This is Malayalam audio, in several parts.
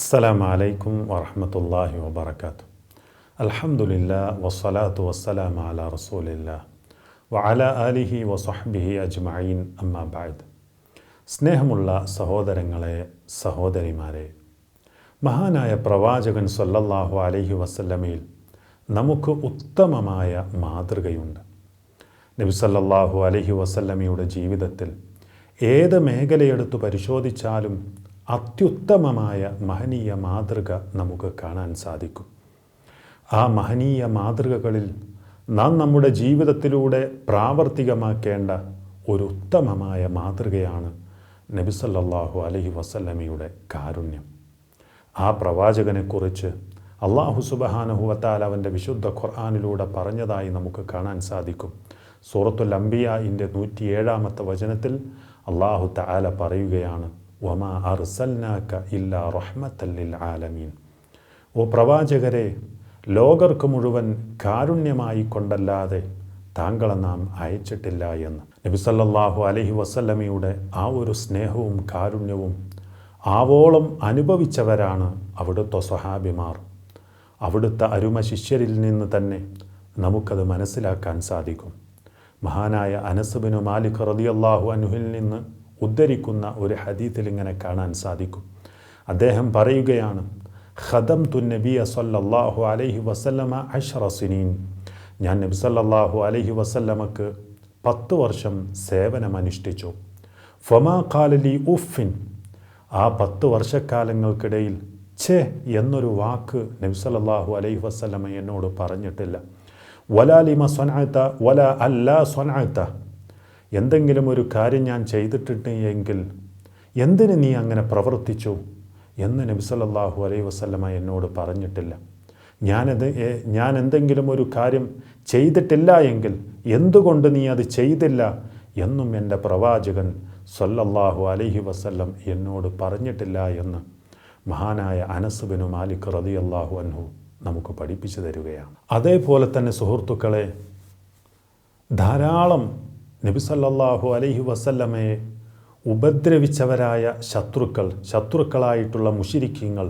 അസ്സലാമു അലൈക്കും വറഹ്മത്തുള്ളാഹി വബറകാതുഹു. അൽഹംദുലില്ലാഹ് വസ്സലാത്തു വസ്സലാമു അലാ റസൂലില്ലാഹ് വഅലാ ആലിഹി വസഹ്ബിഹി അജ്മഈൻ. അമ്മാ ബഅദ്. സ്നേഹമുള്ള സഹോദരങ്ങളെ, സഹോദരിമാരെ, മഹാനായ പ്രവാചകൻ സ്വല്ലല്ലാഹു അലൈഹി വസല്ലമയിൽ നമുക്ക് ഉത്തമമായ മാതൃകയുണ്ട്. നബി സല്ലല്ലാഹു അലൈഹി വസല്ലമയുടെ ജീവിതത്തിൽ ഏത് മേഖലയെടുത്ത് പരിശോധിച്ചാലും അത്യുത്തമമായ മഹനീയ മാതൃക നമുക്ക് കാണാൻ സാധിക്കും. ആ മഹനീയ മാതൃകകളിൽ നാം നമ്മുടെ ജീവിതത്തിലൂടെ പ്രാവർത്തികമാക്കേണ്ട ഒരു ഉത്തമമായ മാതൃകയാണ് നബി സല്ലല്ലാഹു അലൈഹി വസല്ലമയുടെ കാരുണ്യം. ആ പ്രവാചകനെക്കുറിച്ച് അല്ലാഹു സുബ്ഹാനഹു വ തആല അവൻ്റെ വിശുദ്ധ ഖുർആനിലൂടെ പറഞ്ഞതായി നമുക്ക് കാണാൻ സാധിക്കും. സൂറത്തുൽ അംബിയാഇൻ്റെ 107-ാമത്തെ വചനത്തിൽ അല്ലാഹു തആല പറയുകയാണ്, വമാ അർസൽനാക ഇല്ലാ റഹ്മത്തൻ ലിൽ ആലമീൻ. ഓ പ്രവാചകരെ, ലോകർക്ക് മുഴുവൻ കാരുണ്യമായി കൊണ്ടല്ലാതെ താങ്കളെ നാം അയച്ചിട്ടില്ല എന്ന്. നബി സല്ലല്ലാഹു അലൈഹി വസല്ലമയുടെ ആ ഒരു സ്നേഹവും കാരുണ്യവും ആവോളം അനുഭവിച്ചവരാണ് അവിടുത്തെ സ്വഹാബിമാർ. അവിടുത്തെ അരുമ ശിഷ്യരിൽ നിന്ന് തന്നെ നമുക്കത് മനസ്സിലാക്കാൻ സാധിക്കും. മഹാനായ അനസ് ബിൻ മാലിക് റളിയല്ലാഹു അൻഹുവിൽ നിന്ന് ഉദ്ധരിക്കുന്ന ഒരു ഹദീത്തിൽ ഇങ്ങനെ കാണാൻ സാധിക്കും. അദ്ദേഹം പറയുകയാണ്, ഖദംതു നബിയ സല്ലല്ലാഹു അലൈഹി വസല്ലമ 10 സിനീൻ. ഞാൻ നബി സല്ലല്ലാഹു അലൈഹി വസല്ലമക്ക് 10 വർഷം സേവനമനുഷ്ഠിച്ചു. ഫമാ ഖാല ലി ഉഫിൻ. ആ 10 വർഷക്കാലങ്ങൾക്കിടയിൽ ഛേ എന്നൊരു വാക്ക് നബി സല്ലല്ലാഹു അലൈഹി വസല്ലമ എന്നോട് പറഞ്ഞിട്ടില്ല. വലാ ലിമ സ്വനഅത വലാ അല്ലാ സ്വനഅത. എന്തെങ്കിലും ഒരു കാര്യം ഞാൻ ചെയ്തിട്ടുണ്ട് എങ്കിൽ എന്തിന് നീ അങ്ങനെ പ്രവർത്തിച്ചു എന്ന് നബി സല്ലല്ലാഹു അലൈഹി വസല്ലമ എന്നോട് പറഞ്ഞിട്ടില്ല. ഞാൻ എന്തെങ്കിലും ഒരു കാര്യം ചെയ്തിട്ടില്ല എങ്കിൽ എന്തുകൊണ്ട് നീ അത് ചെയ്തില്ല എന്നും എൻ്റെ പ്രവാചകൻ സല്ലല്ലാഹു അലൈഹി വസല്ലം എന്നോട് പറഞ്ഞിട്ടില്ല എന്ന് മഹാനായ അനസ് ബിൻ മാലിക് റളിയല്ലാഹു അൻഹു നമുക്ക് പഠിപ്പിച്ചു തരികയാണ്. അതേപോലെ തന്നെ സുഹൃത്തുക്കളെ, ധാരാളം നബി സല്ലല്ലാഹു അലൈഹി വസല്ലമയെ ഉപദ്രവിച്ചവരായ ശത്രുക്കളായിട്ടുള്ള മുശ്രിക്കീങ്ങൾ,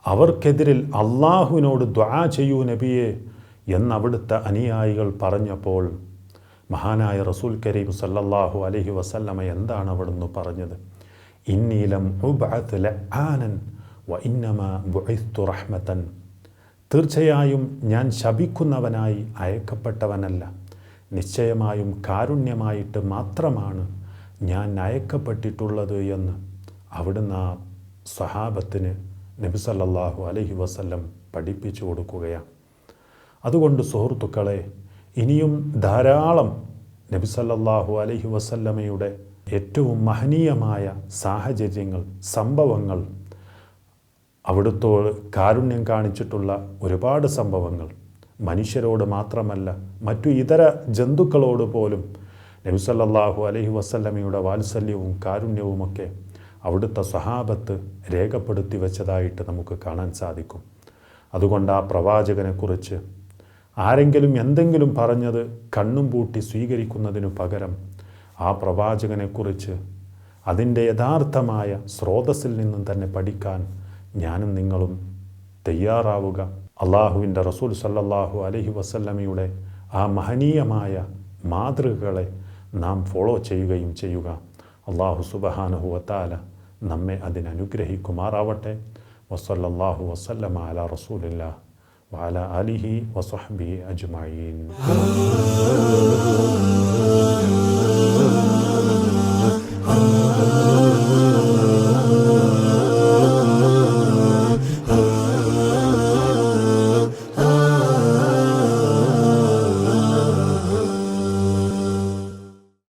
അവർക്കെതിരിൽ അള്ളാഹുവിനോട് ദുആ ചെയ്യൂ നബിയെ എന്നവിടുത്തെ അനുയായികൾ പറഞ്ഞപ്പോൾ മഹാനായ റസൂൽ കരീം സല്ലല്ലാഹു അലൈഹി വസല്ലമ എന്താണ് അവിടുന്ന് പറഞ്ഞത്? ഇന്നി ലം ഉബ്അത് ലആനൻ വ ഇന്നമാ ബുഇസ്തു റഹ്മതൻ. തീർച്ചയായും ഞാൻ ശപിക്കുന്നവനായി അയക്കപ്പെട്ടവനല്ല, നിശ്ചയമായും കാരുണ്യമായിട്ട് മാത്രമാണ് ഞാൻ അയക്കപ്പെട്ടിട്ടുള്ളത് എന്ന് അവിടുന്ന് ആ സ്വഹാബത്തിന് നബി സല്ലല്ലാഹു അലൈഹി വസല്ലം പഠിപ്പിച്ചു കൊടുക്കുകയാണ്. അതുകൊണ്ട് സുഹൃത്തുക്കളെ, ഇനിയും ധാരാളം നബി സല്ലല്ലാഹു അലൈഹി വസല്ലമയുടെ ഏറ്റവും മഹനീയമായ സാഹചര്യങ്ങൾ, സംഭവങ്ങൾ, അവിടുത്തോട് കാരുണ്യം കാണിച്ചിട്ടുള്ള ഒരുപാട് സംഭവങ്ങൾ, മനുഷ്യരോട് മാത്രമല്ല മറ്റു ഇതര ജന്തുക്കളോട് പോലും നബി സല്ലല്ലാഹു അലൈഹി വസല്ലമയുടെ വാത്സല്യവും കാരുണ്യവുമൊക്കെ അവിടുത്തെ സ്വഹാബത്ത് രേഖപ്പെടുത്തി വെച്ചതായിട്ട് നമുക്ക് കാണാൻ സാധിക്കും. അതുകൊണ്ട് ആ പ്രവാചകനെക്കുറിച്ച് ആരെങ്കിലും എന്തെങ്കിലും പറഞ്ഞത് കണ്ണും പൂട്ടി സ്വീകരിക്കുന്നതിനു പകരം ആ പ്രവാചകനെക്കുറിച്ച് അതിൻ്റെ യഥാർത്ഥമായ സ്രോതസ്സിൽ നിന്നും തന്നെ പഠിക്കാൻ ഞാനും നിങ്ങളും തയ്യാറാവുക. അള്ളാഹുവിൻ്റെ റസൂൽ സല്ലല്ലാഹു അലൈഹി വസല്ലമയുടെ ആ മഹനീയമായ മാതൃകകളെ നാം ഫോളോ ചെയ്യുകയും ചെയ്യുക. അള്ളാഹു സുബ്ഹാനഹു വ തആല നമ്മെ അതിനനുഗ്രഹിക്കുമാറാവട്ടെ. വസല്ലല്ലാഹു വസല്ലമ അലാ റസൂലില്ലാഹ് വഅലാ ആലിഹി വസഹ്ബിഹി അജ്മഈൻ.